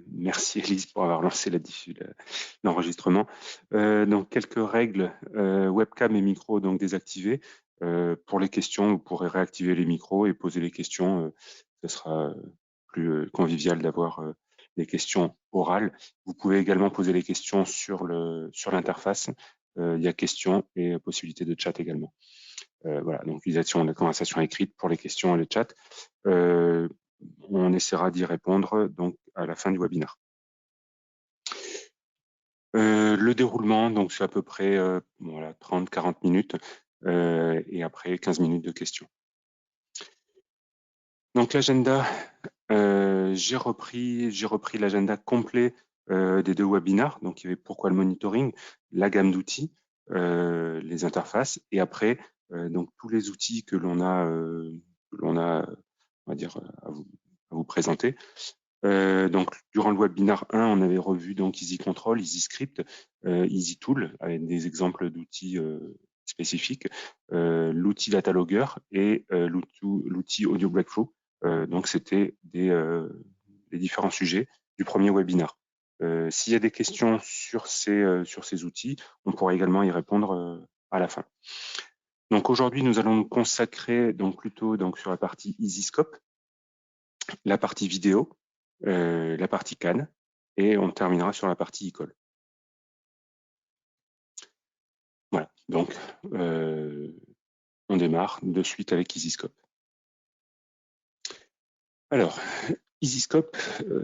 merci Elise pour avoir lancé l'enregistrement. Donc quelques règles, webcam et micro donc désactivés. Pour les questions, vous pourrez réactiver les micros et poser les questions. Ce sera plus convivial d'avoir des questions orales. Vous pouvez également poser les questions sur l'interface. Il y a questions et possibilité de chat également. Voilà, donc utilisation de la conversation écrite pour les questions et le chat. On essaiera d'y répondre donc à la fin du webinaire. Le déroulement, donc c'est à peu près voilà, 30-40 minutes et après 15 minutes de questions. Donc l'agenda, j'ai repris l'agenda complet des deux webinaires. Donc il y avait pourquoi le monitoring, la gamme d'outils, les interfaces et après donc tous les outils que l'on a, on va dire à vous présenter. Donc durant le webinaire 1, on avait revu donc Easy Control, Easy Script, Easy Tool avec des exemples d'outils spécifiques, l'outil Datalogger et l'outil Audio Breakthrough. Donc c'était les différents sujets du premier webinaire. S'il y a des questions sur ces outils, on pourra également y répondre à la fin. Donc aujourd'hui, nous allons nous consacrer donc plutôt donc sur la partie EasyScope, la partie vidéo, la partie CAN, et on terminera sur la partie e-call. Voilà, donc on démarre de suite avec EasyScope. Alors, EasyScope,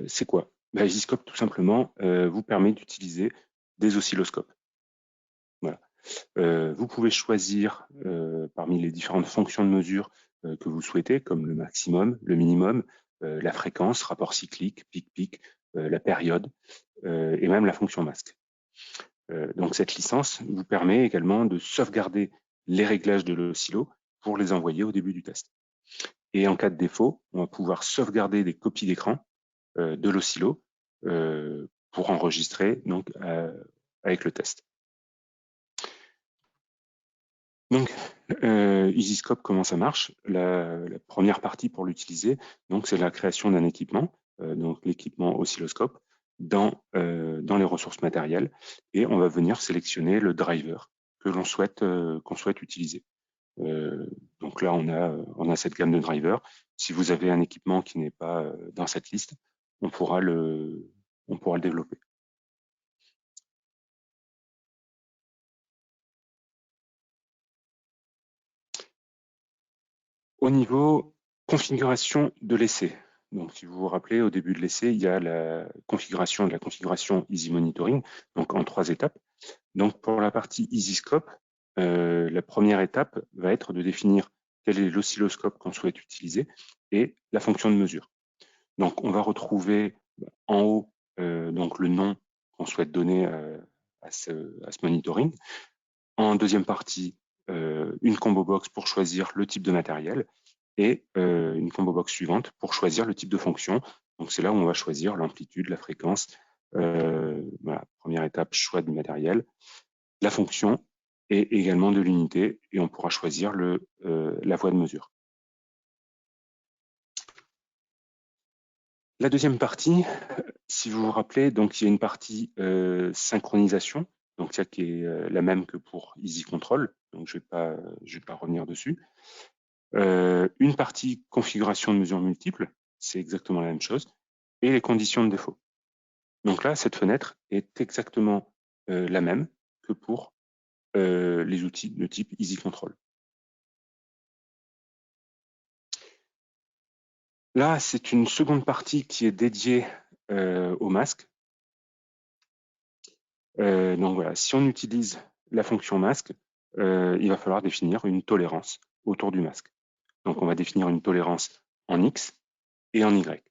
c'est quoi? EasyScope, tout simplement, vous permet d'utiliser des oscilloscopes. Voilà. Vous pouvez choisir parmi les différentes fonctions de mesure que vous souhaitez, comme le maximum, le minimum, la fréquence, rapport cyclique, pic-pic, la période et même la fonction masque. Donc cette licence vous permet également de sauvegarder les réglages de l'oscillo pour les envoyer au début du test. Et en cas de défaut, on va pouvoir sauvegarder des copies d'écran de l'oscillo pour enregistrer donc avec le test. Donc EasyScope, comment ça marche? La première partie pour l'utiliser, donc c'est la création d'un équipement, donc l'équipement oscilloscope dans les ressources matérielles, et on va venir sélectionner le driver que l'on souhaite qu'on souhaite utiliser. Donc là, on a cette gamme de drivers. Si vous avez un équipement qui n'est pas dans cette liste, on pourra le développer. Au niveau configuration de l'essai, donc si vous vous rappelez, au début de l'essai, il y a la configuration Easy Monitoring, donc en 3 étapes. Donc pour la partie EasyScope, la première étape va être de définir quel est l'oscilloscope qu'on souhaite utiliser et la fonction de mesure. Donc on va retrouver en haut donc le nom qu'on souhaite donner à ce monitoring. En deuxième partie, une combo box pour choisir le type de matériel et une combo box suivante pour choisir le type de fonction. Donc c'est là où on va choisir l'amplitude, la fréquence. Voilà, première étape, choix du matériel, la fonction et également de l'unité, et on pourra choisir la voie de mesure. La deuxième partie, si vous vous rappelez, donc il y a une partie synchronisation, donc ça qui est la même que pour Easy Control, donc je vais pas revenir dessus. Une partie configuration de mesures multiples, c'est exactement la même chose, et les conditions de défaut. Donc là, cette fenêtre est exactement la même que pour les outils de type Easy Control. Là, c'est une seconde partie qui est dédiée au masque. Donc voilà, si on utilise la fonction masque, il va falloir définir une tolérance autour du masque. Donc on va définir une tolérance en X et en Y.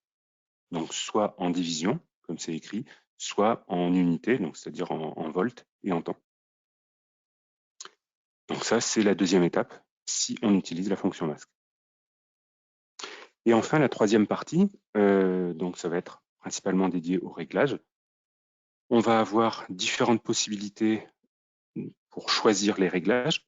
Donc soit en division, comme c'est écrit, soit en unité, donc c'est-à-dire en volts et en temps. Donc ça, c'est la deuxième étape si on utilise la fonction masque. Et enfin, la troisième partie, donc ça va être principalement dédié au réglage. On va avoir différentes possibilités pour choisir les réglages.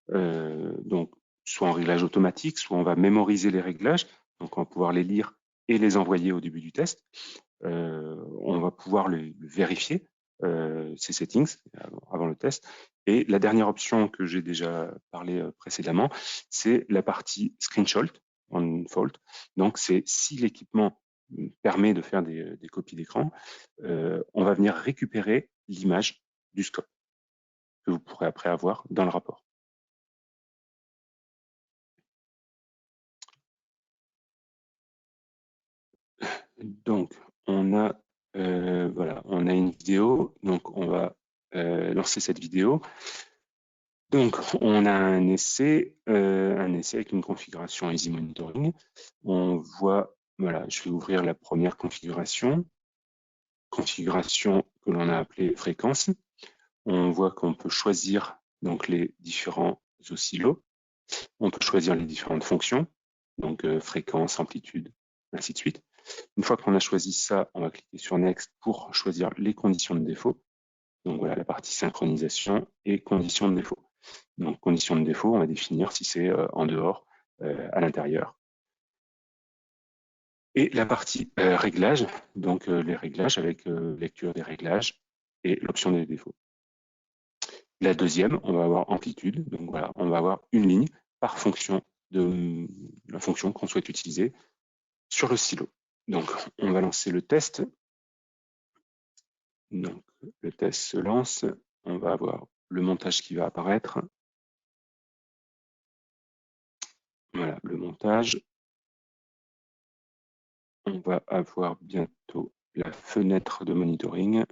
Donc, soit en réglage automatique, soit on va mémoriser les réglages. Donc, on va pouvoir les lire et les envoyer au début du test. on va pouvoir le vérifier, ces settings, avant le test. Et la dernière option que j'ai déjà parlé précédemment, c'est la partie screenshot, unfold. Donc, c'est si l'équipement permet de faire des copies d'écran, on va venir récupérer l'image du scope que vous pourrez après avoir dans le rapport. Donc, voilà, on a une vidéo, donc on va lancer cette vidéo. Donc, on a un essai avec une configuration Easy Monitoring. On voit, voilà, je vais ouvrir la première configuration que l'on a appelée fréquence. On voit qu'on peut choisir donc les différents oscillos. On peut choisir les différentes fonctions, donc fréquence, amplitude, ainsi de suite. Une fois qu'on a choisi ça, on va cliquer sur Next pour choisir les conditions de défaut. Donc voilà la partie synchronisation et conditions de défaut. Donc conditions de défaut, on va définir si c'est en dehors, à l'intérieur. Et la partie réglage, donc les réglages avec lecture des réglages et l'option des défauts. La deuxième, on va avoir amplitude. Donc voilà, on va avoir une ligne par fonction de la fonction qu'on souhaite utiliser sur le silo. Donc on va lancer le test. Donc le test se lance. On va avoir le montage qui va apparaître. Voilà, le montage. On va avoir bientôt la fenêtre de monitoring.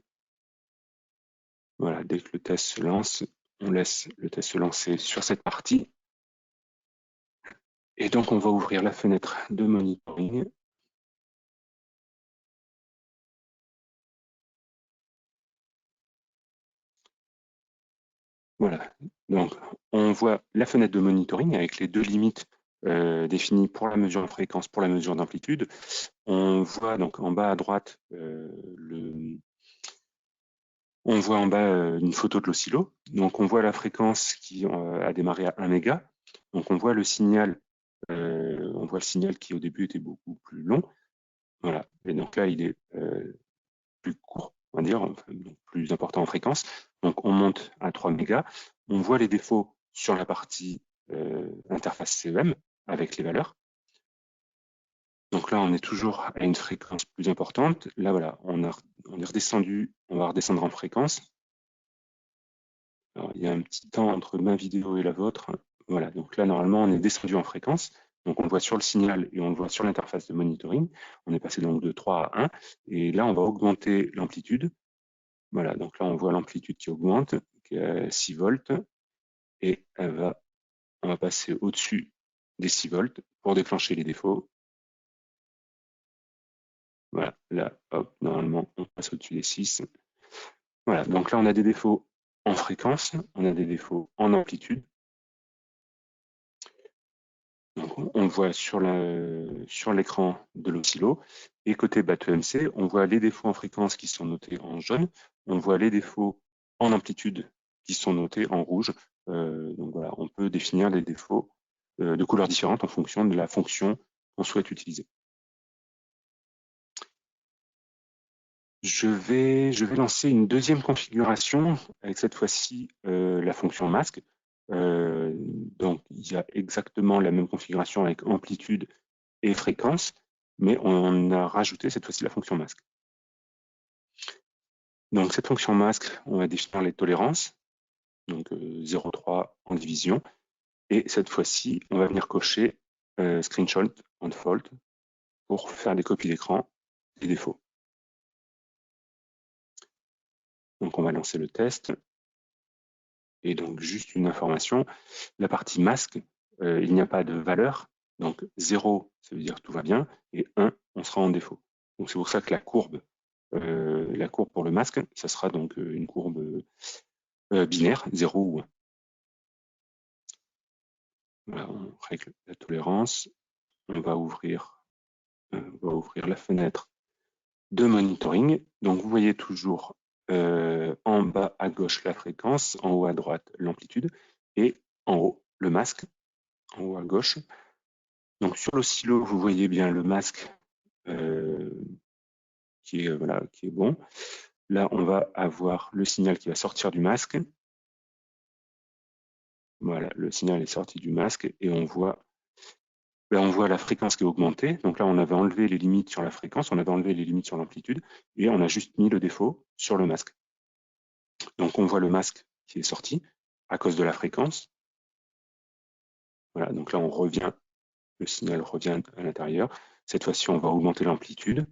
Voilà, dès que le test se lance, on laisse le test se lancer sur cette partie. Et donc, on va ouvrir la fenêtre de monitoring. Voilà, donc on voit la fenêtre de monitoring avec les deux limites définies pour la mesure de fréquence, pour la mesure d'amplitude. On voit donc en bas à droite on voit en bas une photo de l'oscillo. Donc on voit la fréquence qui a démarré à 1 méga. Donc on voit le signal qui au début était beaucoup plus long. Voilà. Et donc là, il est plus court, on va dire, enfin, donc plus important en fréquence. Donc on monte à 3 mégas. On voit les défauts sur la partie interface CEM avec les valeurs. Donc là, on est toujours à une fréquence plus importante. Là, voilà, on est redescendu, on va redescendre en fréquence. Alors, il y a un petit temps entre ma vidéo et la vôtre. Voilà, donc là, normalement, on est descendu en fréquence. Donc, on le voit sur le signal et on le voit sur l'interface de monitoring. On est passé donc de 3 à 1. Et là, on va augmenter l'amplitude. Voilà, donc là, on voit l'amplitude qui augmente, qui est à 6 volts. Et on va passer au-dessus des 6 volts pour déclencher les défauts. Voilà, là, hop, normalement, on passe au-dessus des 6. Voilà, donc là, on a des défauts en fréquence, on a des défauts en amplitude. Donc, on le voit sur l'écran de l'oscillo. Et côté BATEMC, on voit les défauts en fréquence qui sont notés en jaune. On voit les défauts en amplitude qui sont notés en rouge. Donc voilà, on peut définir les défauts de couleurs différentes en fonction de la fonction qu'on souhaite utiliser. Je vais lancer une deuxième configuration avec cette fois-ci la fonction masque. Donc, il y a exactement la même configuration avec amplitude et fréquence, mais on a rajouté cette fois-ci la fonction masque. Donc, cette fonction masque, on va définir les tolérances, donc 0,3 en division, et cette fois-ci, on va venir cocher screenshot unfold pour faire des copies d'écran des défauts. Donc, on va lancer le test. Et donc, juste une information, la partie masque, il n'y a pas de valeur. Donc, 0, ça veut dire tout va bien, et 1, on sera en défaut. Donc, c'est pour ça que la courbe pour le masque, ça sera donc une courbe binaire, 0 ou 1. Voilà, on règle la tolérance. On va ouvrir la fenêtre de monitoring. Donc, vous voyez toujours en bas à gauche la fréquence, en haut à droite l'amplitude, et en haut le masque, en haut à gauche. Donc, sur l'oscillo, vous voyez bien le masque voilà, qui est bon. Là, on va avoir le signal qui va sortir du masque. Voilà, le signal est sorti du masque et on voit la fréquence qui est augmentée. Donc là, on avait enlevé les limites sur la fréquence, on avait enlevé les limites sur l'amplitude et on a juste mis le défaut sur le masque. Donc on voit le masque qui est sorti à cause de la fréquence. Voilà, donc là, on revient, le signal revient à l'intérieur. Cette fois-ci, on va augmenter l'amplitude de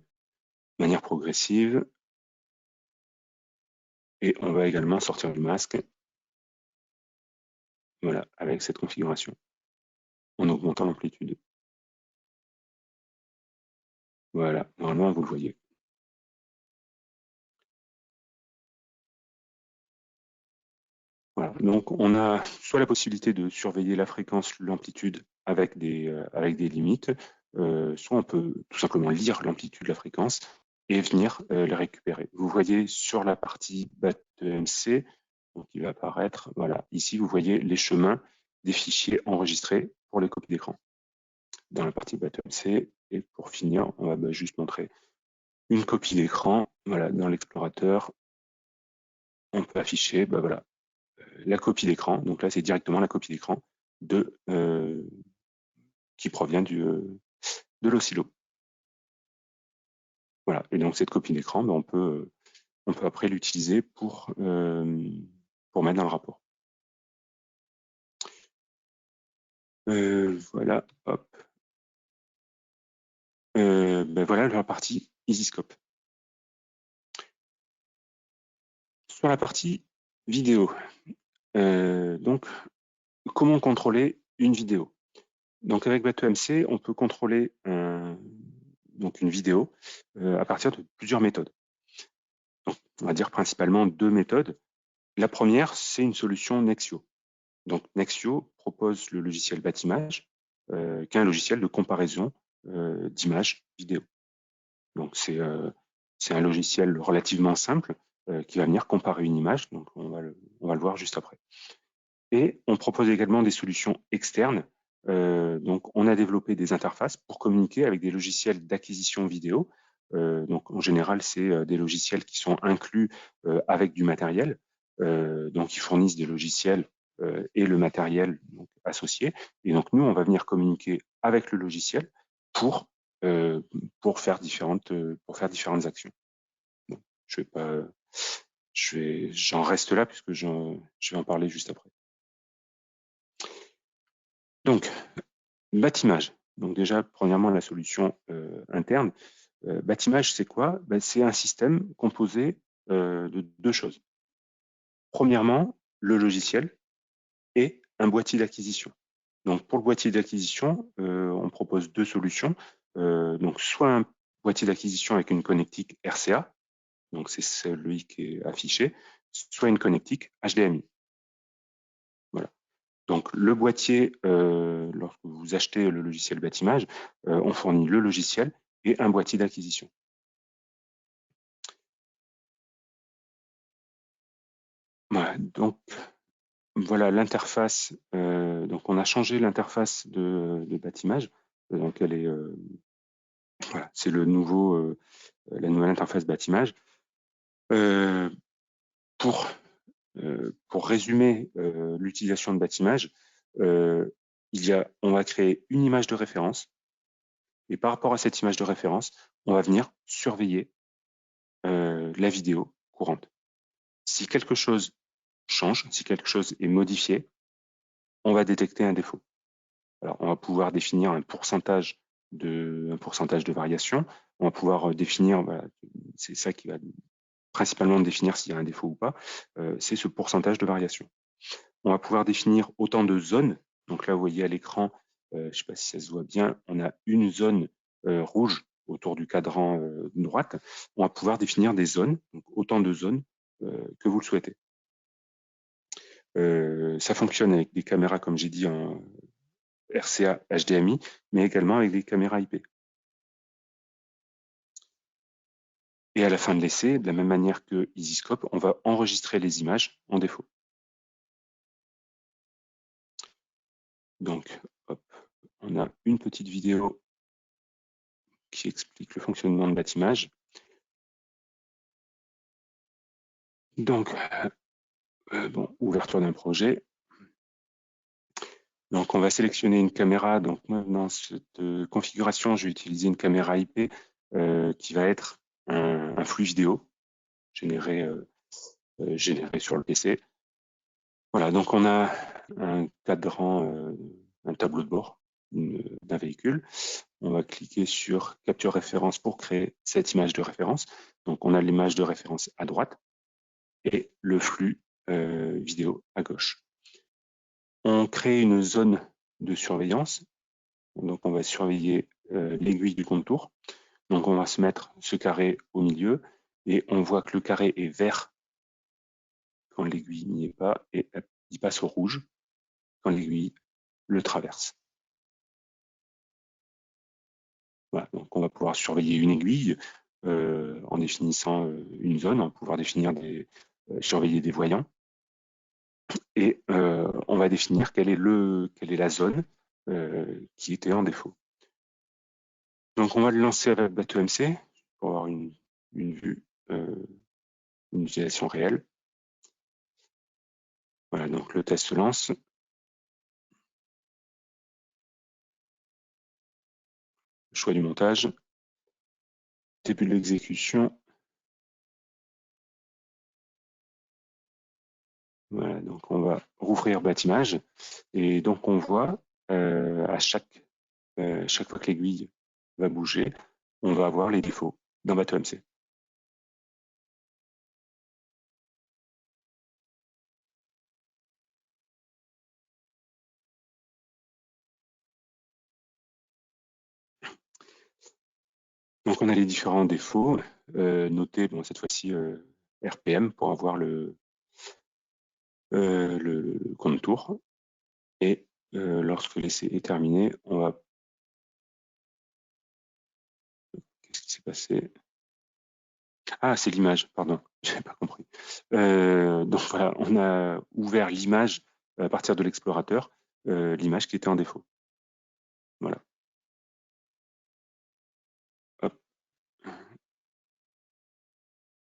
manière progressive et on va également sortir du masque. Voilà, avec cette configuration, en augmentant l'amplitude. Voilà, normalement, vous le voyez. Voilà. Donc, on a soit la possibilité de surveiller la fréquence, l'amplitude avec des limites, soit on peut tout simplement lire l'amplitude, la fréquence et venir les récupérer. Vous voyez sur la partie BAT-EMC, donc il va apparaître, voilà, ici vous voyez les chemins des fichiers enregistrés pour les copies d'écran dans la partie BAT-EMC. Et pour finir, on va juste montrer une copie d'écran. Voilà, dans l'explorateur, on peut afficher, voilà, la copie d'écran. Donc là, c'est directement la copie d'écran qui provient de l'oscillo. Voilà. Et donc cette copie d'écran, on peut après l'utiliser pour mettre dans le rapport. Voilà, hop. Voilà la partie EasyScope. Sur la partie vidéo, donc comment contrôler une vidéo? Donc avec BAT-EMC, on peut contrôler donc une vidéo à partir de plusieurs méthodes. Donc, on va dire principalement deux méthodes. La première, c'est une solution Nexio. Donc Nexio propose le logiciel Batimage, qui est un logiciel de comparaison d'images vidéo. Donc c'est un logiciel relativement simple qui va venir comparer une image. Donc on va le voir juste après. Et on propose également des solutions externes. Donc on a développé des interfaces pour communiquer avec des logiciels d'acquisition vidéo. Donc en général, c'est des logiciels qui sont inclus avec du matériel. Donc ils fournissent des logiciels et le matériel donc, associé. Et donc nous, on va venir communiquer avec le logiciel pour faire différentes actions. Bon, j'en reste là puisque je vais en parler juste après. Donc, Batimage. Donc déjà, premièrement, la solution interne. Batimage, c'est quoi? C'est un système composé de deux choses. Premièrement, le logiciel et un boîtier d'acquisition. Donc pour le boîtier d'acquisition, on propose deux solutions. Donc soit un boîtier d'acquisition avec une connectique RCA, donc c'est celui qui est affiché, soit une connectique HDMI. Voilà. Donc le boîtier, lorsque vous achetez le logiciel Batimage, on fournit le logiciel et un boîtier d'acquisition. Voilà, donc voilà l'interface. Donc on a changé l'interface de Batimage. Donc elle est voilà, c'est la nouvelle interface Batimage. Pour résumer l'utilisation de Batimage, on va créer une image de référence et par rapport à cette image de référence, on va venir surveiller la vidéo courante. Si quelque chose change, si quelque chose est modifié, on va détecter un défaut. Alors, on va pouvoir définir un pourcentage de variation. On va pouvoir définir, c'est ça qui va principalement définir s'il y a un défaut ou pas, c'est ce pourcentage de variation. On va pouvoir définir autant de zones. Donc là, vous voyez à l'écran, je ne sais pas si ça se voit bien, on a une zone rouge autour du cadran de droite. On va pouvoir définir des zones, donc autant de zones que vous le souhaitez. Ça fonctionne avec des caméras, comme j'ai dit, en RCA HDMI, mais également avec des caméras IP. Et à la fin de l'essai, de la même manière que EasyScope, on va enregistrer les images en défaut. Donc, hop, on a une petite vidéo qui explique le fonctionnement de Batimage. Donc, bon, ouverture d'un projet. Donc, on va sélectionner une caméra. Donc, moi, dans cette configuration, je vais utiliser une caméra IP qui va être un flux vidéo généré sur le PC. Voilà, donc on a un cadran, un tableau de bord d'un véhicule. On va cliquer sur Capture référence pour créer cette image de référence. Donc, on a l'image de référence à droite et le flux vidéo à gauche. On crée une zone de surveillance. Donc, on va surveiller l'aiguille du contour. Donc, on va se mettre ce carré au milieu et on voit que le carré est vert quand l'aiguille n'y est pas et il passe au rouge quand l'aiguille le traverse. Voilà, donc on va pouvoir surveiller une aiguille en définissant une zone, on va pouvoir définir surveiller des voyants et on va définir quelle est la zone qui était en défaut. Donc on va le lancer avec BateauMC pour avoir une vue, une utilisation réelle. Voilà, donc le test se lance. Choix du montage, début de l'exécution. Voilà, donc on va rouvrir Batimage et donc on voit à chaque fois que l'aiguille va bouger, on va avoir les défauts dans BateauMC. Donc on a les différents défauts notés, bon, cette fois-ci RPM pour avoir le contour. Et lorsque l'essai est terminé, on va... Qu'est-ce qui s'est passé? Ah, c'est l'image, pardon, je n'avais pas compris. Donc voilà, on a ouvert l'image à partir de l'explorateur, l'image qui était en défaut. Voilà. Hop.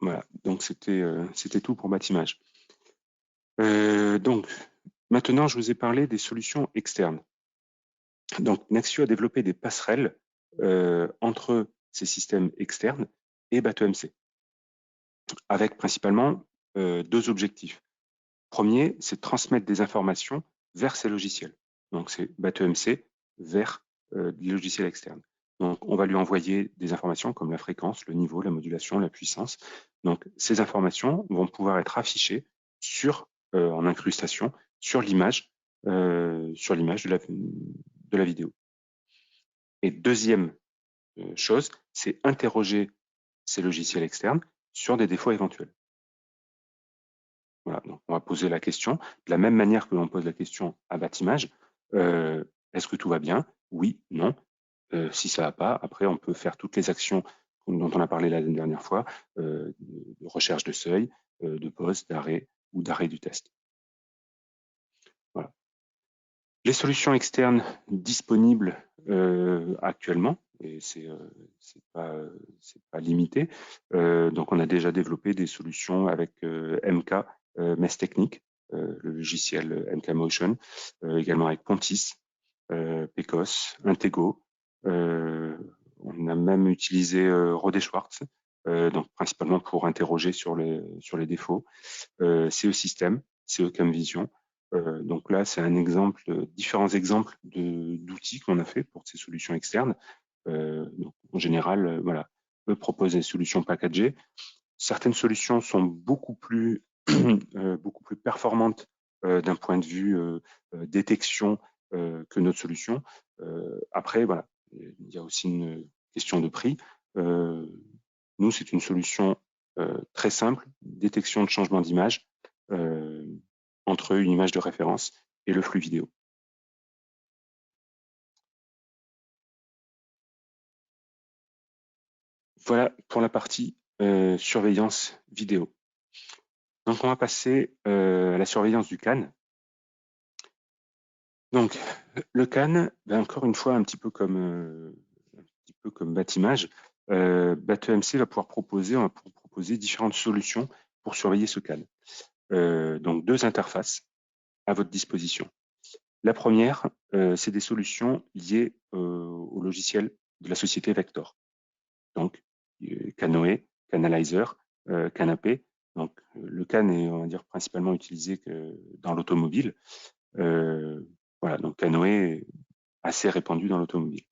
Voilà, donc c'était tout pour Batimage. Donc, maintenant, je vous ai parlé des solutions externes. Donc, Nexio a développé des passerelles entre ces systèmes externes et BateauMC, avec principalement deux objectifs. Premier, c'est de transmettre des informations vers ces logiciels. Donc, c'est BateauMC vers des logiciels externes. Donc, on va lui envoyer des informations comme la fréquence, le niveau, la modulation, la puissance. Donc, ces informations vont pouvoir être affichées en incrustation sur l'image de la vidéo. Et deuxième chose, c'est interroger ces logiciels externes sur des défauts éventuels. Voilà, donc on va poser la question de la même manière que l'on pose la question à Batimage. Est-ce que tout va bien? Oui, non. Si ça va pas, après on peut faire toutes les actions dont on a parlé la dernière fois, de recherche de seuil, de pause, d'arrêt ou d'arrêt du test. Voilà. Les solutions externes disponibles actuellement, et c'est pas limité. Donc on a déjà développé des solutions avec MK, Mess Technique, le logiciel MK Motion, également avec Pontis, Pecos, Intego. On a même utilisé Rode Schwartz, donc principalement pour interroger sur les défauts. CE System, CE Camvision. Donc là, c'est un exemple, différents exemples d'outils qu'on a fait pour ces solutions externes. Donc en général, voilà, eux proposent des solutions packagées. Certaines solutions sont beaucoup plus performantes d'un point de vue détection que notre solution. Après, voilà, il y a aussi une question de prix. Nous, c'est une solution très simple, détection de changement d'image entre une image de référence et le flux vidéo. Voilà pour la partie surveillance vidéo. Donc, on va passer à la surveillance du CAN. Donc, le CAN, ben encore une fois, un petit peu comme Batimage, BateauMC va pouvoir proposer différentes solutions pour surveiller ce CAN. Donc, 2 interfaces à votre disposition. La première, c'est des solutions liées au logiciel de la société Vector. Donc, Canoe, Canalizer, Canapé. Donc, le CAN est, on va dire, principalement utilisé dans l'automobile. Voilà, donc Canoe est assez répandu dans l'automobile.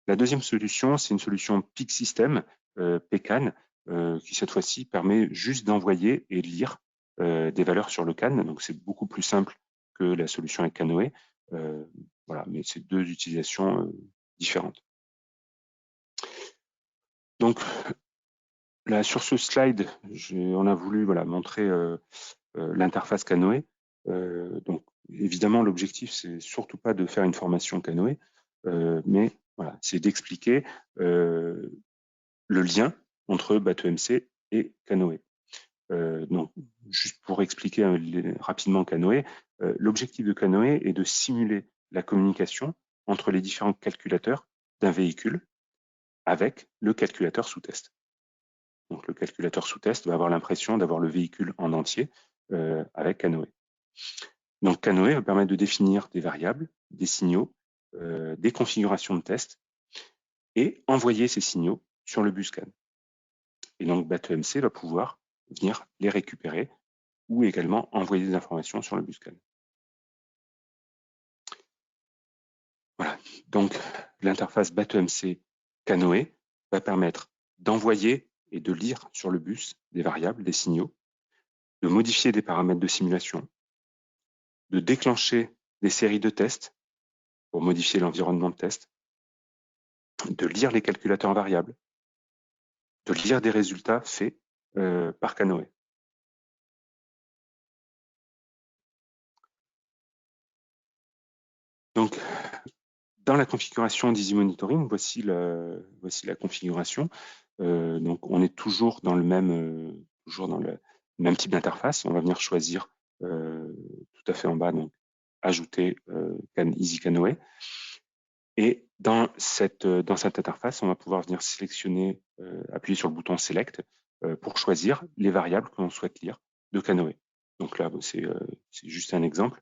La deuxième solution, c'est une solution Peak System, PCAN, qui cette fois-ci permet juste d'envoyer et de lire des valeurs sur le CAN. Donc, c'est beaucoup plus simple que la solution avec Canoe. Voilà, mais c'est 2 utilisations différentes. Donc, là, sur ce slide, on a voulu montrer l'interface Canoe. Donc, évidemment, l'objectif, c'est surtout pas de faire une formation Canoe, mais voilà, c'est d'expliquer le lien entre BateauMC et Canoe. Donc, juste pour expliquer rapidement Canoe, l'objectif de Canoe est de simuler la communication entre les différents calculateurs d'un véhicule avec le calculateur sous test. Donc, le calculateur sous test va avoir l'impression d'avoir le véhicule en entier avec Canoe. Donc, Canoe va permettre de définir des variables, des signaux, des configurations de test et envoyer ces signaux sur le bus CAN. Et donc, BateauMC va pouvoir venir les récupérer ou également envoyer des informations sur le bus CAN. Voilà. Donc, l'interface BateauMC Canoe va permettre d'envoyer et de lire sur le bus des variables, des signaux, de modifier des paramètres de simulation, de déclencher des séries de tests pour modifier l'environnement de test, de lire les calculateurs variables, de lire des résultats faits par Canoe. Donc, dans la configuration d'Easy Monitoring, voici la configuration. Donc, on est toujours dans le même type d'interface. On va venir choisir tout à fait en bas, donc ajouter Easy Canoe. Et dans cette interface, on va pouvoir venir sélectionner, appuyer sur le bouton Select pour choisir les variables que l'on souhaite lire de Canoe. Donc là, c'est juste un exemple.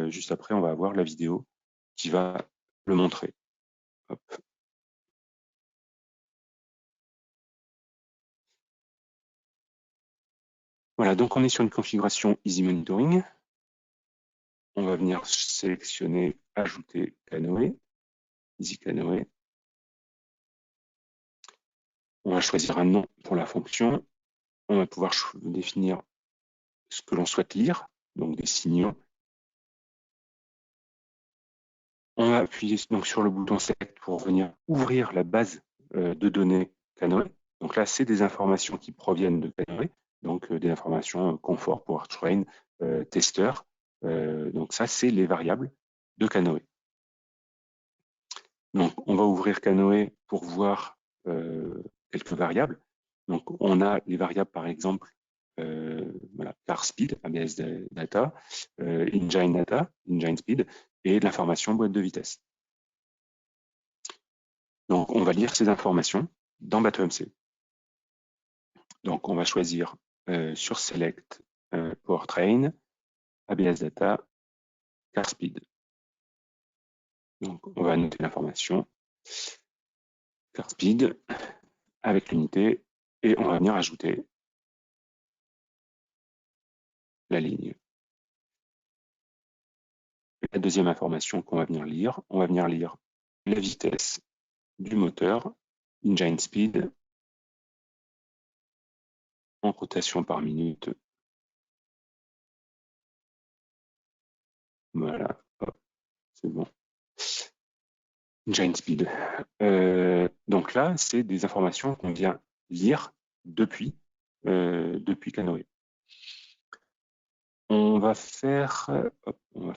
Juste après, on va avoir la vidéo qui va le montrer. Hop. Voilà, donc on est sur une configuration Easy Monitoring. On va venir sélectionner Ajouter Canoe, Easy Canoe. On va choisir un nom pour la fonction. On va pouvoir définir ce que l'on souhaite lire, donc des signaux. On va appuyer donc sur le bouton Select pour venir ouvrir la base de données Canoe. Donc là, c'est des informations qui proviennent de Canoe, donc des informations confort, powertrain, tester. Donc ça, c'est les variables de Canoe. Donc, on va ouvrir Canoe pour voir quelques variables. Donc, on a les variables, par exemple, car speed, ABS data, engine speed, et de l'information boîte de vitesse. Donc, on va lire ces informations dans BateauMC. Donc, on va choisir sur Select Powertrain, ABS data, car speed. Donc, on va noter l'information, car speed, avec l'unité, et on va venir ajouter la ligne. La deuxième information qu'on va venir lire, on va venir lire la vitesse du moteur, engine speed, en rotation par minute. Voilà, c'est bon. Engine speed. Donc là, c'est des informations qu'on vient lire depuis Canoe. On va faire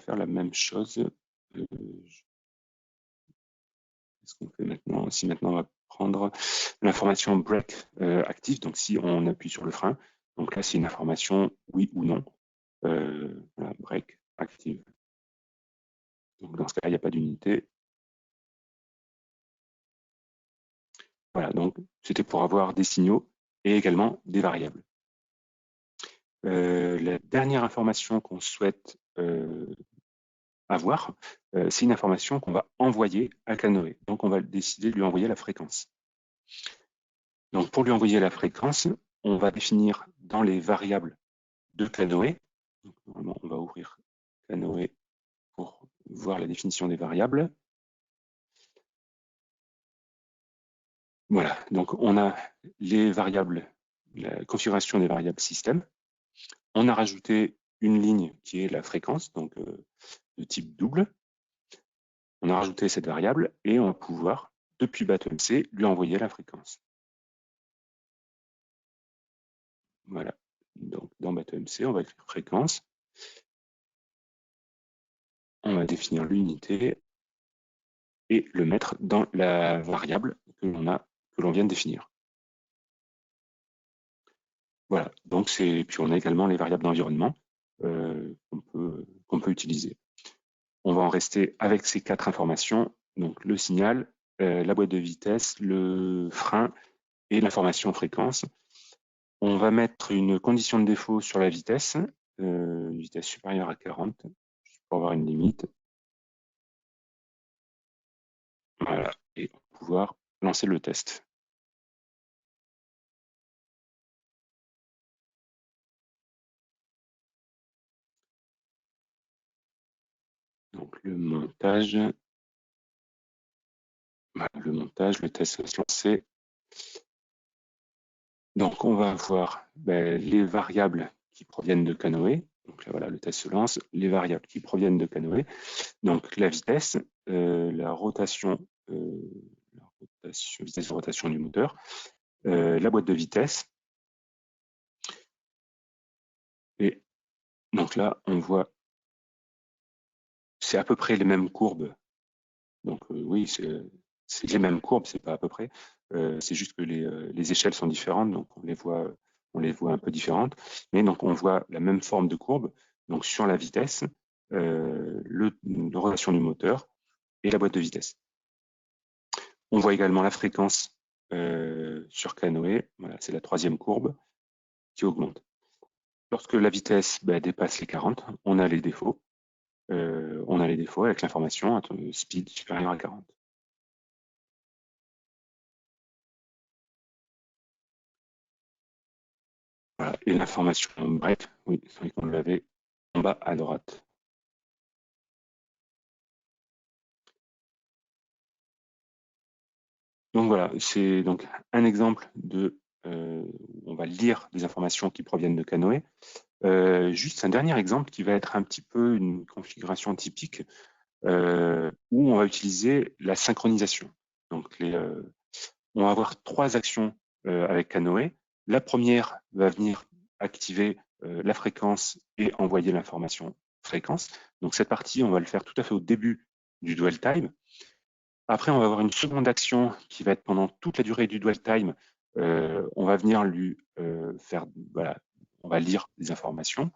la même chose. Qu'est-ce qu'on fait maintenant? Si maintenant on va prendre l'information brake active, donc si on appuie sur le frein, donc là c'est une information oui ou non, voilà, brake active. Donc dans ce cas, il n'y a pas d'unité. Voilà, donc c'était pour avoir des signaux et également des variables. La dernière information qu'on souhaite avoir, c'est une information qu'on va envoyer à Canoë. Donc, on va décider de lui envoyer la fréquence. Donc, pour lui envoyer la fréquence, on va définir dans les variables de Canoë. Donc, normalement, on va ouvrir Canoë pour voir la définition des variables. Voilà, donc on a les variables, la configuration des variables système. On a rajouté une ligne qui est la fréquence, donc de type double. On a rajouté cette variable et on va pouvoir, depuis BateauMC, lui envoyer la fréquence. Voilà, donc dans BateauMC, on va écrire fréquence. On va définir l'unité et le mettre dans la variable que l'on vient de définir. Voilà, donc puis on a également les variables d'environnement qu'on peut utiliser. On va en rester avec ces 4 informations, donc le signal, la boîte de vitesse, le frein et l'information fréquence. On va mettre une condition de défaut sur la vitesse, vitesse supérieure à 40, pour avoir une limite. Voilà, et pouvoir lancer le test. Donc le montage, le test va se lancer. Donc on va avoir les variables qui proviennent de Canoë. Donc là, voilà, le test se lance. Les variables qui proviennent de Canoë. Donc la vitesse, la rotation, vitesse de rotation du moteur, la boîte de vitesse. Et donc là, on voit, c'est à peu près les mêmes courbes. Donc oui, c'est les mêmes courbes, c'est pas à peu près. C'est juste que les échelles sont différentes, donc on les voit un peu différentes. Mais donc on voit la même forme de courbe. Donc sur la vitesse, la rotation du moteur et la boîte de vitesse. On voit également la fréquence sur Canoë. Voilà, c'est la 3e courbe qui augmente. Lorsque la vitesse dépasse les 40, on a les défauts. On a les défauts avec l'information speed supérieur à 40. Voilà. Et l'information bref, oui, c'est vrai qu'on l'avait en bas à droite. Donc voilà, c'est donc un exemple où on va lire des informations qui proviennent de Canoë. Juste un dernier exemple qui va être un petit peu une configuration typique où on va utiliser la synchronisation. Donc on va avoir 3 actions avec Canoë. La première va venir activer la fréquence et envoyer l'information fréquence. Donc cette partie, on va le faire tout à fait au début du dwell time. Après, on va avoir une seconde action qui va être pendant toute la durée du dwell time. On va venir lui faire, voilà, on va lire des informations.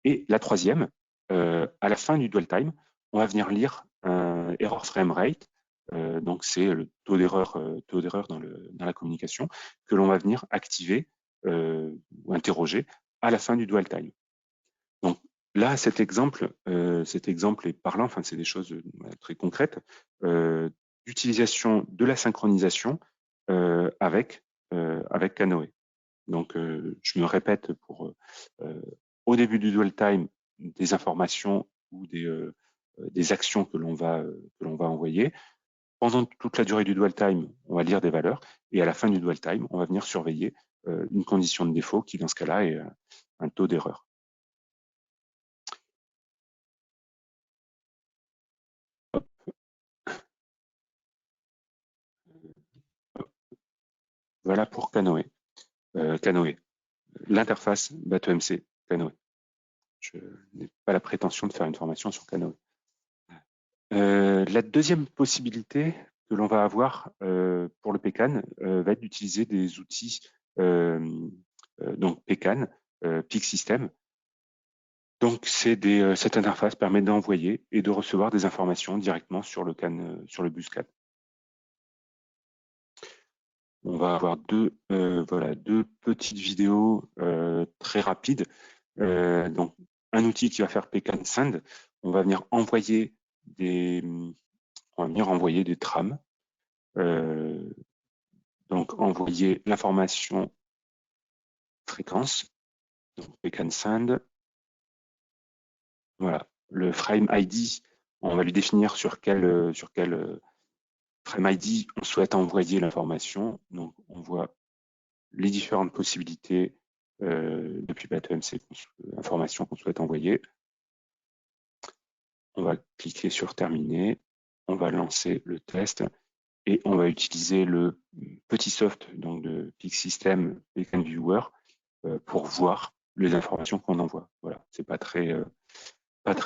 Et la troisième, à la fin du dwell time, on va venir lire un error frame rate. Donc c'est le taux d'erreur dans la communication que l'on va venir activer ou interroger à la fin du dwell time. Donc là, cet exemple est parlant. Enfin, c'est des choses très concrètes d'utilisation de la synchronisation avec Canoë. Donc, je me répète pour au début du dwell time, des informations ou des actions que l'on va envoyer. Pendant toute la durée du dwell time, on va lire des valeurs. Et à la fin du dwell time, on va venir surveiller une condition de défaut qui, dans ce cas-là, est un taux d'erreur. Voilà pour Canoë. Canoë. L'interface BateauMC Canoë. Je n'ai pas la prétention de faire une formation sur Canoë. La deuxième possibilité que l'on va avoir pour le PCAN va être d'utiliser des outils donc PCAN, Peak System. Donc cette interface permet d'envoyer et de recevoir des informations directement sur le CAN, sur le bus CAN. On va avoir deux petites vidéos très rapides Donc, un outil qui va faire pecan send, on va venir envoyer des trames. Donc, envoyer l'information fréquence, donc pecan send. Voilà, le frame ID, on va lui définir sur quel frame ID on souhaite envoyer l'information. Donc, on voit les différentes possibilités depuis BateMC, information qu'on souhaite envoyer. On va cliquer sur terminer, on va lancer le test et on va utiliser le petit soft donc de PeakSystem Pecan Viewer pour voir les informations qu'on envoie. Voilà, c'est pas très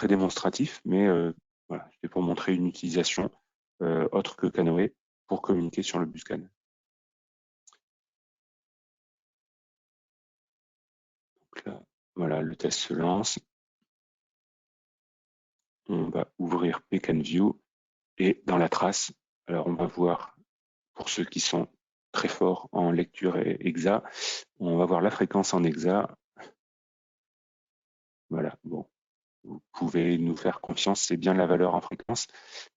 démonstratif, mais voilà, c'est pour montrer une utilisation autre que Canoë pour communiquer sur le Buscan. Donc là, voilà, le test se lance. On va ouvrir Pecan View et dans la trace, alors on va voir, pour ceux qui sont très forts en lecture et hexa, on va voir la fréquence en hexa. Voilà, bon, vous pouvez nous faire confiance, c'est bien la valeur en fréquence,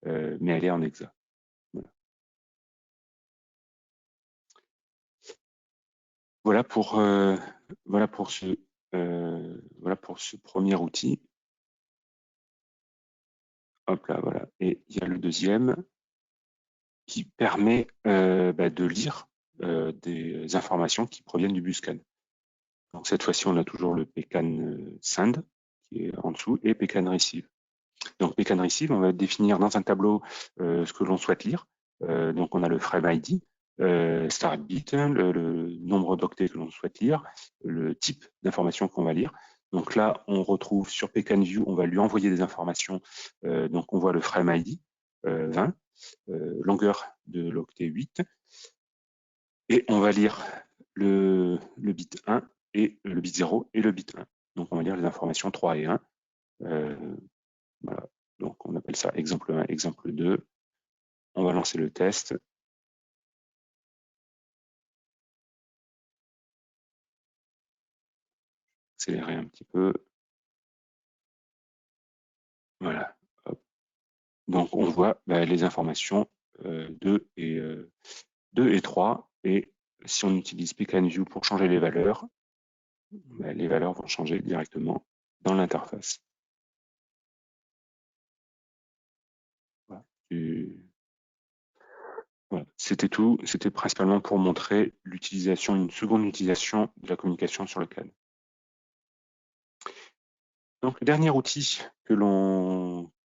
mais elle est en hexa. Voilà pour ce premier outil. Hop là, voilà. Et il y a le deuxième qui permet de lire des informations qui proviennent du Buscan. Donc cette fois-ci, on a toujours le pecan send qui est en dessous et pecan receive. Donc pecan receive, on va définir dans un tableau ce que l'on souhaite lire. Donc on a le frame ID, start bit, le nombre d'octets que l'on souhaite lire, le type d'information qu'on va lire. Donc là, on retrouve sur Pecan View, on va lui envoyer des informations. Donc on voit le frame ID 20, longueur de l'octet 8, et on va lire le bit 1 et le bit 0 et le bit 1. Donc on va lire les informations 3 et 1. Voilà. Donc on appelle ça exemple 1, exemple 2. On va lancer le test. Accélérer un petit peu. Voilà. Hop. Donc on voit les informations 2 et 3. Et si on utilise Pecan View pour changer les valeurs vont changer directement dans l'interface. Voilà. Voilà. C'était tout. C'était principalement pour montrer l'utilisation, une seconde utilisation de la communication sur le CAN. Donc le dernier outil que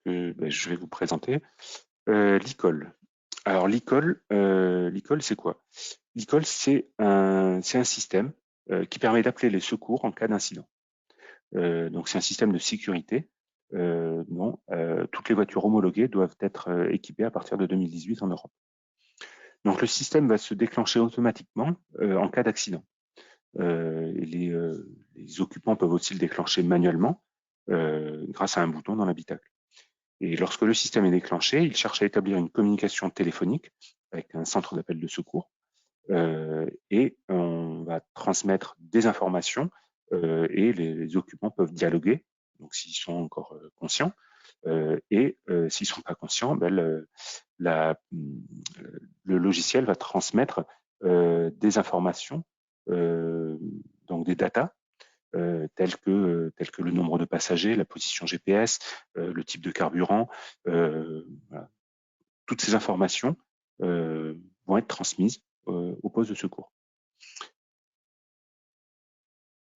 je vais vous présenter, l'e-call. Alors l'e-call, c'est quoi? L'e-call, c'est un système qui permet d'appeler les secours en cas d'incident. Donc c'est un système de sécurité dont toutes les voitures homologuées doivent être équipées à partir de 2018 en Europe. Donc le système va se déclencher automatiquement en cas d'accident. Les occupants peuvent aussi le déclencher manuellement grâce à un bouton dans l'habitacle. Et lorsque le système est déclenché, il cherche à établir une communication téléphonique avec un centre d'appel de secours et on va transmettre des informations et les occupants peuvent dialoguer, donc s'ils sont encore conscients, et s'ils sont pas conscients, le logiciel va transmettre des informations, donc des datas, tels que le nombre de passagers, la position GPS, le type de carburant. Voilà. Toutes ces informations vont être transmises au poste de secours.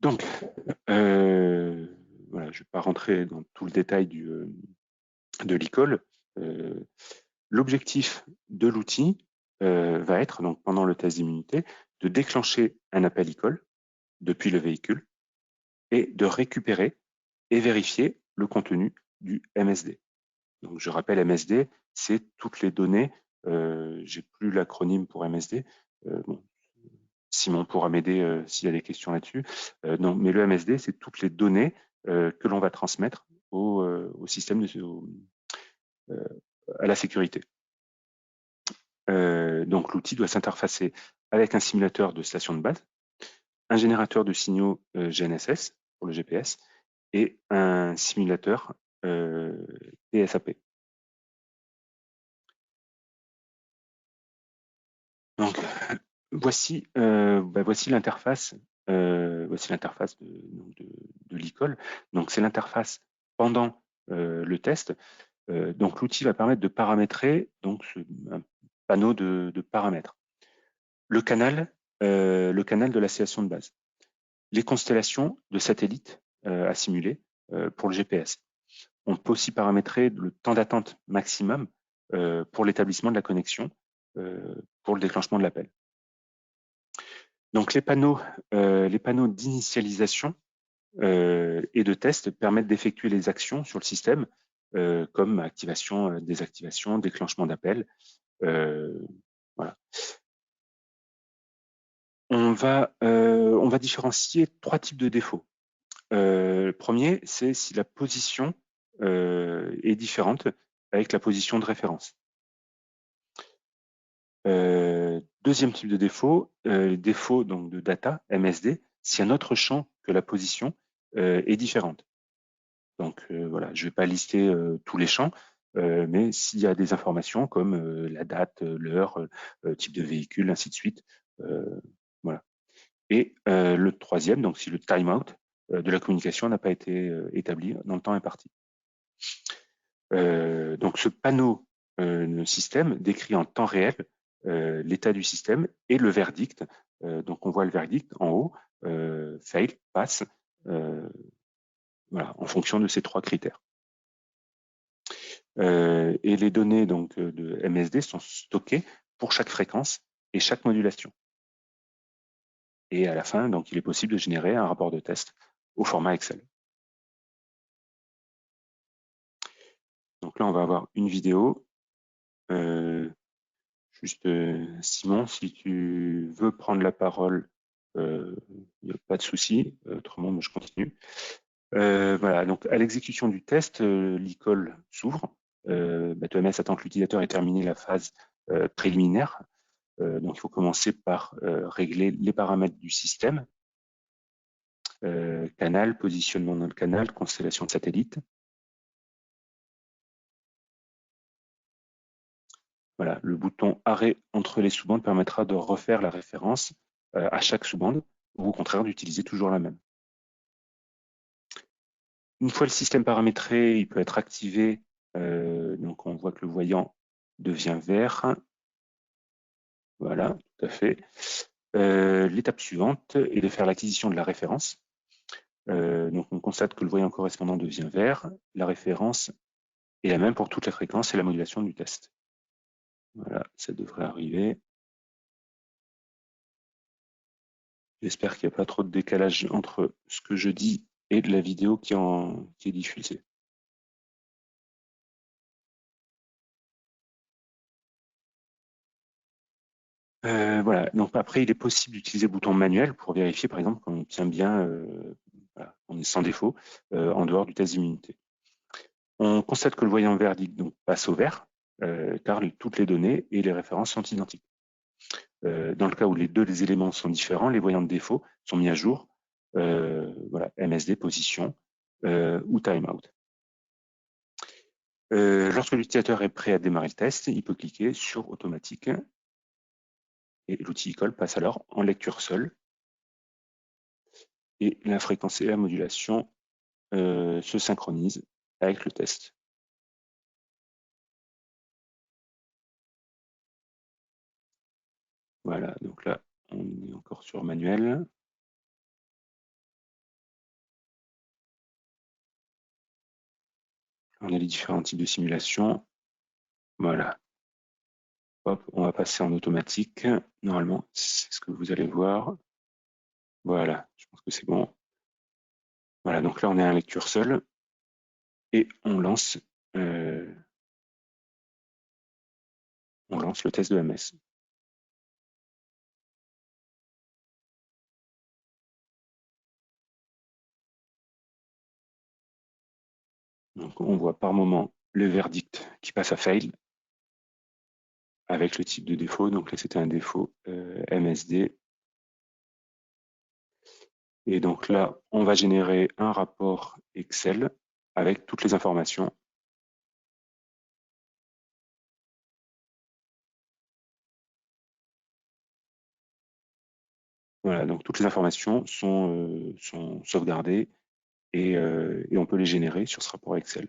Donc, voilà, je ne vais pas rentrer dans tout le détail de l'e-call. L'objectif de l'outil va être, donc pendant le test d'immunité, de déclencher un appel e-call depuis le véhicule et de récupérer et vérifier le contenu du MSD. Donc, je rappelle, MSD, c'est toutes les données. J'ai plus l'acronyme pour MSD. Bon, Simon pourra m'aider s'il y a des questions là-dessus. Non, mais le MSD, c'est toutes les données que l'on va transmettre au système, à la sécurité. Donc, l'outil doit s'interfacer avec un simulateur de station de base, un générateur de signaux GNSS, pour le GPS, et un simulateur PSAP. Donc, voici l'interface de l'e-call. Donc, c'est l'interface pendant le test. Donc, l'outil va permettre de paramétrer un panneau de paramètres. Le canal de la station de base. Les constellations de satellites à simuler pour le GPS. On peut aussi paramétrer le temps d'attente maximum pour l'établissement de la connexion pour le déclenchement de l'appel. Donc les panneaux d'initialisation et de test permettent d'effectuer les actions sur le système comme activation, désactivation, déclenchement d'appel. Voilà. On va différencier 3 types de défauts. Le premier, c'est si la position est différente avec la position de référence. Deuxième type de défaut, défaut donc de data, MSD, si un autre champ que la position est différente. Donc voilà, je ne vais pas lister tous les champs, mais s'il y a des informations comme la date, l'heure, type de véhicule, ainsi de suite, voilà. Et le troisième, donc si le timeout de la communication n'a pas été établi dans le temps imparti. Donc ce panneau le système décrit en temps réel l'état du système et le verdict. Donc on voit le verdict en haut, fail, pass, voilà, en fonction de ces 3 critères. Et les données donc de MSD sont stockées pour chaque fréquence et chaque modulation. Et à la fin, donc, il est possible de générer un rapport de test au format Excel. Donc là, on va avoir une vidéo. Simon, si tu veux prendre la parole, il n'y a pas de souci. Autrement, moi, je continue. Voilà, donc à l'exécution du test, l'e-call s'ouvre. BatoMS attend que l'utilisateur ait terminé la phase préliminaire. Donc, il faut commencer par régler les paramètres du système. Canal, positionnement dans le canal, constellation de satellites. Voilà, le bouton arrêt entre les sous-bandes permettra de refaire la référence à chaque sous-bande ou au contraire d'utiliser toujours la même. Une fois le système paramétré, il peut être activé. Donc on voit que le voyant devient vert. Voilà, tout à fait. L'étape suivante est de faire l'acquisition de la référence. Donc on constate que le voyant correspondant devient vert. La référence est la même pour toutes les fréquences et la modulation du test. Voilà, ça devrait arriver. J'espère qu'il n'y a pas trop de décalage entre ce que je dis et de la vidéo qui est diffusée. Voilà, donc après, il est possible d'utiliser le bouton manuel pour vérifier, par exemple, qu'on tient bien, voilà, on est sans défaut, en dehors du test d'immunité. On constate que le voyant verdict donc, passe au vert, car toutes les données et les références sont identiques. Dans le cas où les éléments sont différents, les voyants de défaut sont mis à jour, voilà, MSD, position ou timeout. Lorsque l'utilisateur est prêt à démarrer le test, il peut cliquer sur automatique et l'outil e-call passe alors en lecture seule et la fréquence et la modulation se synchronisent avec le test. Voilà, donc là, on est encore sur manuel. On a les différents types de simulation. Voilà. Hop, on va passer en automatique. Normalement, c'est ce que vous allez voir. Voilà, je pense que c'est bon. Voilà, donc là, on est en lecture seule et on lance le test de MS. Donc, on voit par moment le verdict qui passe à fail avec le type de défaut. Donc là, c'était un défaut MSD. Et donc là, on va générer un rapport Excel avec toutes les informations. Voilà, donc toutes les informations sont sauvegardées et on peut les générer sur ce rapport Excel.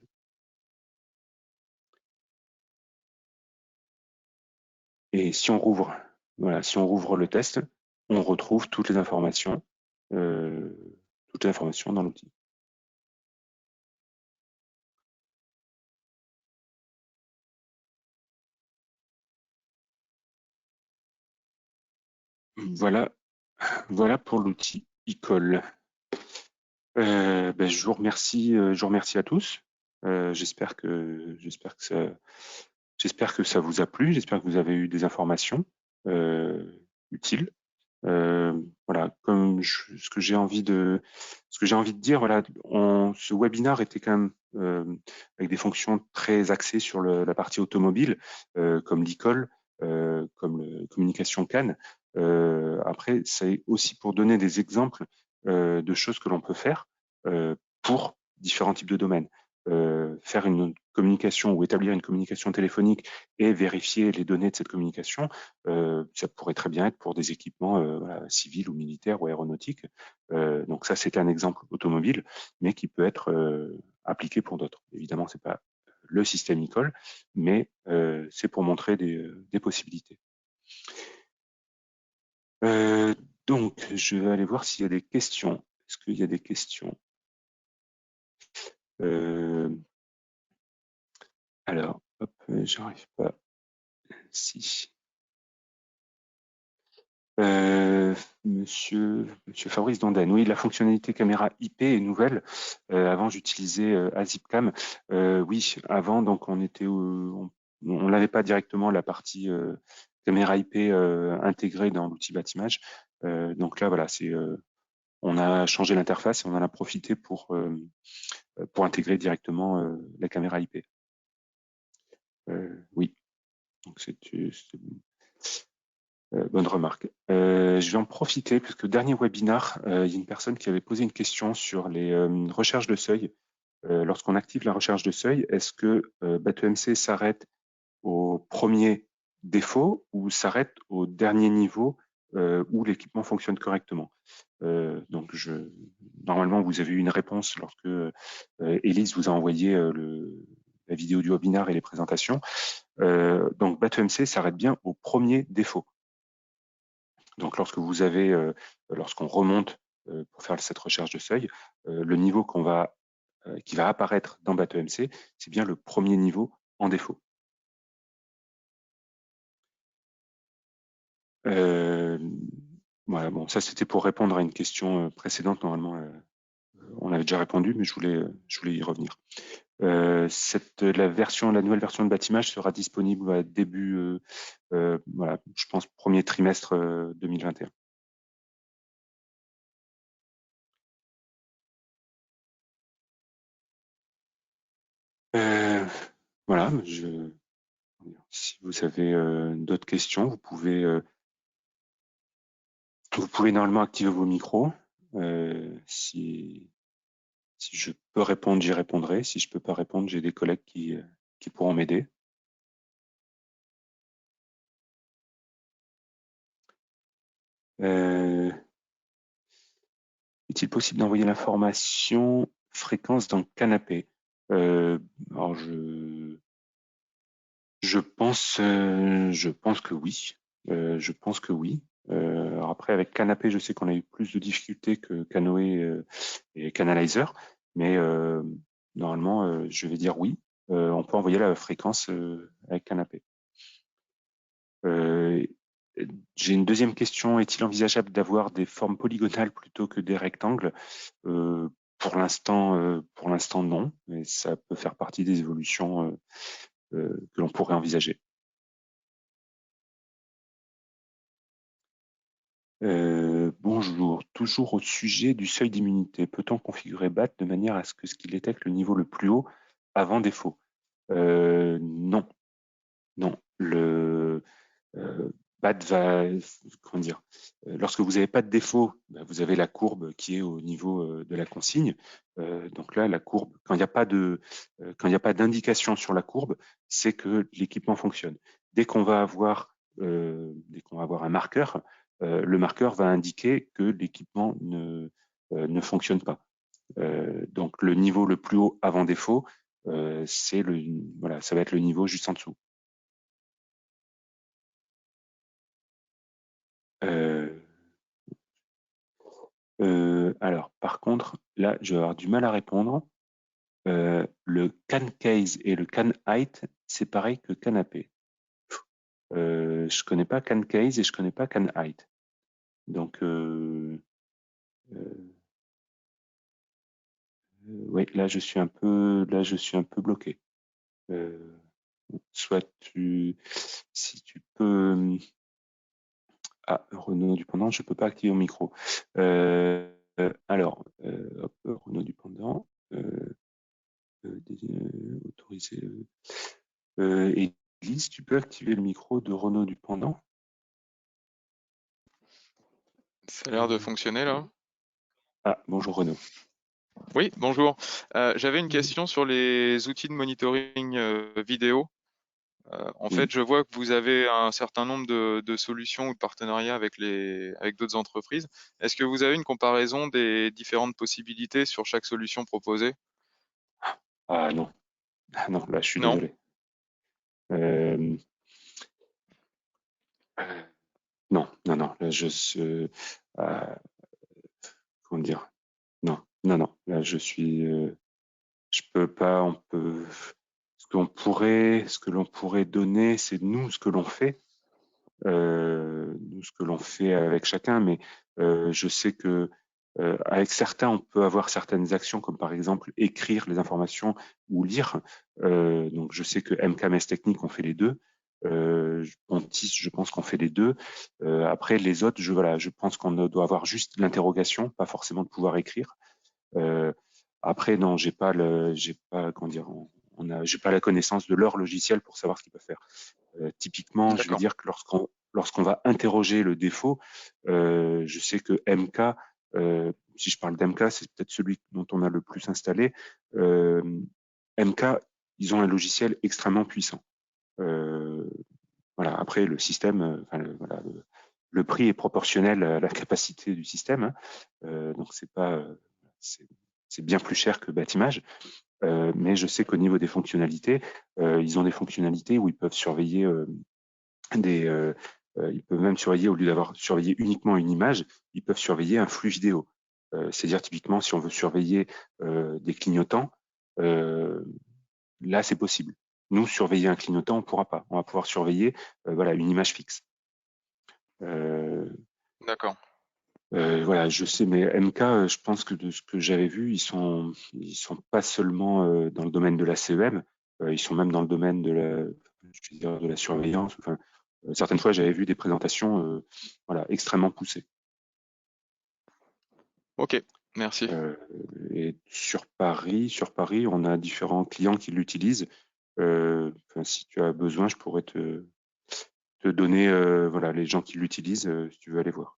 Et si on rouvre, voilà, si on rouvre le test, on retrouve euh, toutes les informations dans l'outil. Voilà, voilà pour l'outil eCall. Je vous remercie à tous. J'espère que ça vous a plu. J'espère que vous avez eu des informations utiles. Voilà, ce que j'ai envie de dire, voilà, ce webinaire était quand même avec des fonctions très axées sur la partie automobile, comme l'e-call, comme le communication CAN. Après, c'est aussi pour donner des exemples de choses que l'on peut faire pour différents types de domaines. Faire une communication ou établir une communication téléphonique et vérifier les données de cette communication, ça pourrait très bien être pour des équipements voilà, civils ou militaires ou aéronautiques. Donc ça, c'est un exemple automobile, mais qui peut être appliqué pour d'autres. Évidemment, c'est pas le système e-call, mais c'est pour montrer des possibilités. Donc, je vais aller voir s'il y a des questions. Est-ce qu'il y a des questions? Alors, hop, j'arrive pas. Si. Euh, Monsieur Fabrice Dondan, oui, la fonctionnalité caméra IP est nouvelle. Avant, j'utilisais Azipcam. Oui, avant, donc on n'avait pas directement la partie caméra IP intégrée dans l'outil Batimage. Donc là, voilà, on a changé l'interface et on en a profité pour intégrer directement la caméra IP. Oui, donc bonne remarque. Je vais en profiter parce que dernier webinar, il y a une personne qui avait posé une question sur les recherches de seuil. Lorsqu'on active la recherche de seuil, est-ce que BateauMC s'arrête au premier défaut ou s'arrête au dernier niveau où l'équipement fonctionne correctement? Donc, normalement, vous avez eu une réponse lorsque Élise vous a envoyé la vidéo du webinaire et les présentations. Donc, BateauMC s'arrête bien au premier défaut. Donc, lorsqu'on remonte pour faire cette recherche de seuil, le niveau qui va apparaître dans BateauMC, c'est bien le premier niveau en défaut. Voilà, bon, ça c'était pour répondre à une question précédente. Normalement, on avait déjà répondu, mais je voulais y revenir. La nouvelle version de Batimage sera disponible à voilà, je pense premier trimestre 2021. Voilà, si vous avez d'autres questions, vous pouvez normalement activer vos micros. Si je peux répondre, j'y répondrai. Si je peux pas répondre, j'ai des collègues qui pourront m'aider. Est-il possible d'envoyer l'information fréquence dans Canapé? Alors je pense que oui. Je pense que oui. Alors après, avec Canapé, je sais qu'on a eu plus de difficultés que Canoë et Canalizer, mais normalement, je vais dire oui. On peut envoyer la fréquence avec Canapé. Euh, J'ai une deuxième question. Est-il envisageable d'avoir des formes polygonales plutôt que des rectangles? Pour l'instant, non. Mais ça peut faire partie des évolutions que l'on pourrait envisager. Bonjour, toujours au sujet du seuil d'immunité. Peut-on configurer BAT de manière à ce qu'il détecte le niveau le plus haut avant défaut? Non, non. BAT va, comment dire, lorsque vous n'avez pas de défaut, bah, vous avez la courbe qui est au niveau de la consigne. Donc là, la courbe, quand il n'y a pas quand il n'y a pas d'indication sur la courbe, c'est que l'équipement fonctionne. Dès qu'on va avoir un marqueur, le marqueur va indiquer que l'équipement ne fonctionne pas. Donc le niveau le plus haut avant défaut, c'est voilà, ça va être le niveau juste en dessous. Alors, par contre, là, je vais avoir du mal à répondre. Le can case et le can height, c'est pareil que canapé. Je connais pas can case et je connais pas can height. Donc, oui, là, je suis un peu bloqué. Soit si tu peux. Ah, Renaud Dupendant, je peux pas activer mon micro. Alors, hop, Renaud Dupendant, autoriser. Élise, tu peux activer le micro de Renaud Dupendant? Ça a l'air de fonctionner là. Ah, bonjour Renaud. Oui, bonjour. J'avais une question sur les outils de monitoring vidéo. En Oui. fait, je vois que vous avez un certain nombre de solutions ou de partenariats avec d'autres entreprises. Est-ce que vous avez une comparaison des différentes possibilités sur chaque solution proposée? Ah non, ah non, là je suis Non? désolé. Euh, non, non, non, là euh, comment dire? Non, non, non, là je peux pas, ce que l'on pourrait donner, c'est nous ce que l'on fait. Nous, ce que l'on fait avec chacun, mais je sais que avec certains, on peut avoir certaines actions, comme par exemple écrire les informations ou lire. Donc, je sais que MKMS Technique, on fait les deux. Pontis, je pense qu'on fait les deux. Après, les autres, voilà, je pense qu'on doit avoir juste l'interrogation, pas forcément de pouvoir écrire. Euh, Après, non, j'ai pas, comment dire, j'ai pas la connaissance de leur logiciel pour savoir ce qu'ils peuvent faire. Typiquement, je vais D'accord. dire que lorsqu'on va interroger le défaut, je sais que MK, si je parle d'MK, c'est peut-être celui dont on a le plus installé. Euh, MK, ils ont un logiciel extrêmement puissant. Euh, voilà. Après, le système, voilà, le prix est proportionnel à la capacité du système, hein. Donc c'est pas, c'est c'est bien plus cher que Batimage. Mais je sais qu'au niveau des fonctionnalités, ils ont des fonctionnalités où ils peuvent surveiller des, ils peuvent même surveiller, au lieu d'avoir surveillé uniquement une image, ils peuvent surveiller un flux vidéo. C'est-à-dire typiquement si on veut surveiller des clignotants, euh, là c'est possible. Nous, surveiller un clignotant, on ne pourra pas. On va pouvoir surveiller voilà, une image fixe. Euh, D'accord. voilà, je sais, mais MK, je pense que de ce que j'avais vu, ils sont pas seulement dans le domaine de la CEM, ils sont même dans le domaine je veux dire, de la surveillance. Enfin, certaines fois, j'avais vu des présentations, voilà, extrêmement poussées. Ok, merci. Euh, et sur Paris, on a différents clients qui l'utilisent. Enfin, si tu as besoin, je pourrais te donner, voilà, les gens qui l'utilisent, si tu veux aller voir.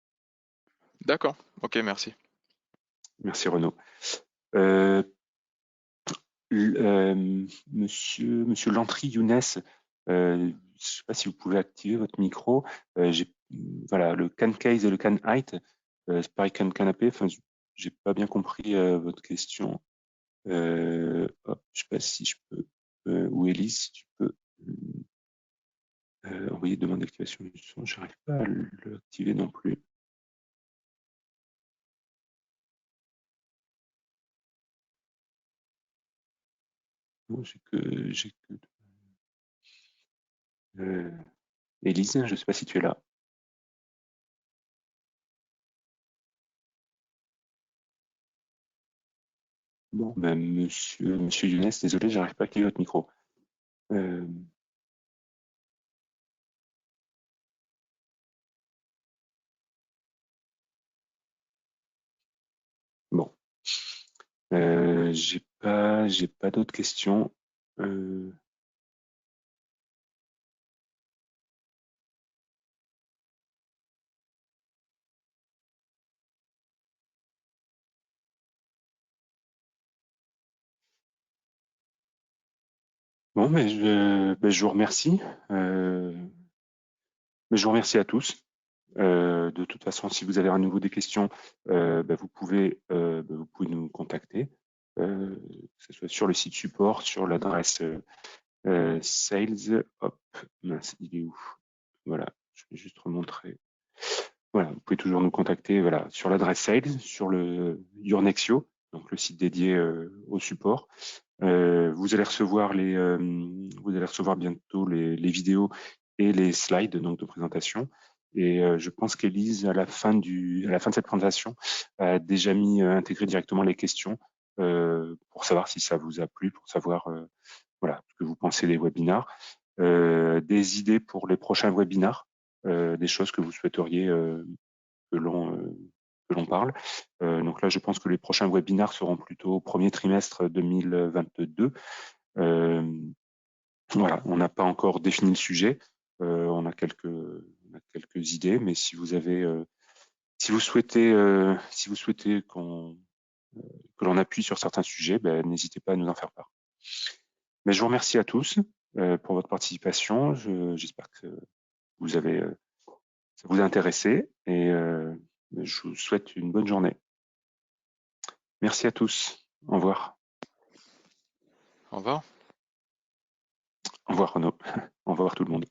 D'accord. Ok, merci. Merci Renaud. Euh, Monsieur Lantry Younes, je ne sais pas si vous pouvez activer votre micro. Voilà, le can case et le can height, c'est pareil can canapé. Enfin, j'ai pas bien compris votre question. Hop, je sais pas si je peux, ou Elise, si tu peux envoyer demande d'activation du son. J'arrive pas à l'activer non plus. Non, j'ai que, euh, Elise, je sais pas si tu es là. Bon, ben, monsieur Younes, désolé, j'arrive pas à activer votre micro. Euh, bon, j'ai pas d'autres questions. Euh, Bon, mais je vous remercie. Mais je vous remercie à tous. De toute façon, si vous avez à nouveau des questions, vous pouvez nous contacter, que ce soit sur le site support, sur l'adresse sales. Hop, mince, il est où? Voilà, je vais juste remontrer. Voilà, vous pouvez toujours nous contacter voilà, sur l'adresse sales, sur le Yournexio, donc le site dédié au support. Vous allez recevoir bientôt les vidéos et les slides donc de présentation. Et je pense qu'Élise, à la fin de cette présentation, a déjà intégré directement les questions pour savoir si ça vous a plu, pour savoir voilà ce que vous pensez des webinars, des idées pour les prochains webinars, des choses que vous souhaiteriez que l'on euh, que l'on parle. Donc là, je pense que les prochains webinars seront plutôt au premier trimestre 2022. Euh, voilà, on n'a pas encore défini le sujet. On a quelques idées, mais si vous souhaitez que l'on appuie sur certains sujets, ben, n'hésitez pas à nous en faire part. Mais je vous remercie à tous pour votre participation. J'espère que vous avez, ça vous a intéressé et je vous souhaite une bonne journée. Merci à tous. Au revoir. Au revoir. Au revoir Renaud. Au revoir tout le monde.